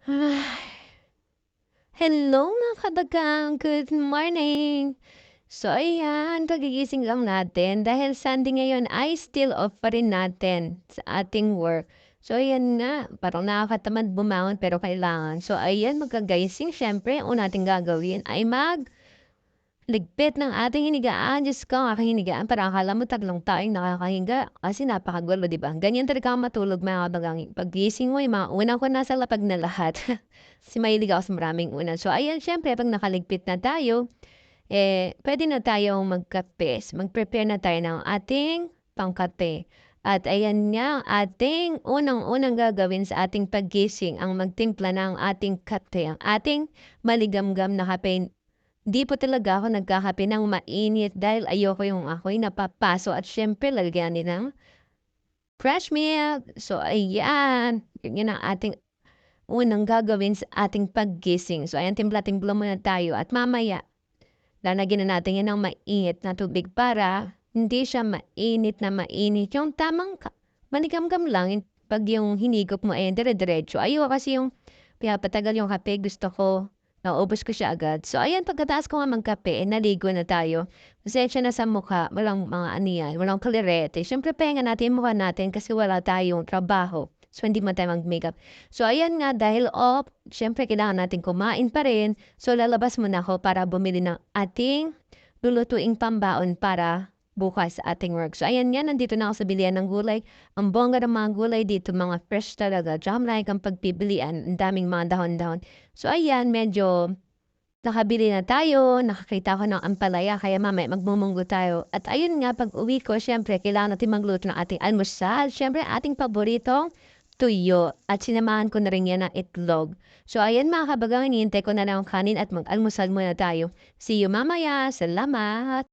Ay, hello mga kabagang, good morning! So ayan, kagigising lang natin dahil Sunday ngayon ay still off pa rin natin sa ating work. So ayan nga, parang nakakatamad bumangon pero kailangan. So ayan, magkagising syempre, ang una nating gagawin ay ligpit ng ating hinigaan. Diyos ko, ang aking hinigaan parang akala mo tatlong taong nakakahiga kasi napakagulo, 'di ba? Ganyan talaga ako matulog mga kabagang. Paggising mo, yung mga una ko nasa lapag na lahat. Kasi mahilig ako sa maraming unan. So ayan, siyempre 'pag nakaligpit na tayo, puwede na tayong magkape. Mag-prepare na tayo ng ating pangkape. At ayan nga, ating unang-unang gagawin sa ating paggising ang magtimpla ng ating kape, ang ating maligamgam na kape. 'Di po talaga ako nagkakape ng mainit dahil ayoko yung ako'y napapaso at siyempre lalagyanin ng fresh milk. So ayan, yun ang ating unang gagawin sa ating paggising. So ayan, timpla-timpla muna tayo at mamaya lalagyan na natin 'yan ng mainit na tubig para hindi siya mainit na mainit, yung tamang manigamgam lang 'pag yung hinigop mo, dire-diretso. Ayoko kasi yung pinapatagal yung kape, gusto ko naubos ko siya agad. So ayan, pagkatapos ko nga magkape, naligo na tayo. Pasensya na sa mukha, walang mga ano yan, walang kalirete. Siyempre pahinga natin yung mukha natin kasi wala tayong trabaho. So hindi man tayo mag-makeup. So ayan nga, dahil off, siyempre kailangan natin kumain pa rin. So lalabas muna ako para bumili ng ating lulutuing pambaon para bukas sa ating work. So ayan nga, nandito na ako sa bilihan ng gulay. Ang bongga ng mga gulay dito, mga fresh talaga. Tsaka marami kang pagpipilian, ang daming mga dahon-dahon. So ayan, medyo nakabili na tayo, nakakita ko ng ampalaya kaya mamaya magmumunggo tayo. At ayun nga, pag-uwi ko siyempre kailangan natin magluto ng ating almusal. Siyempre ating paboritong tuyo at sinamahan ko na rin yan ng itlog. So ayan mga kabagang, hinihintay ko na lang ang kanin at mag-almusal muna tayo. See you mamaya. Salamat!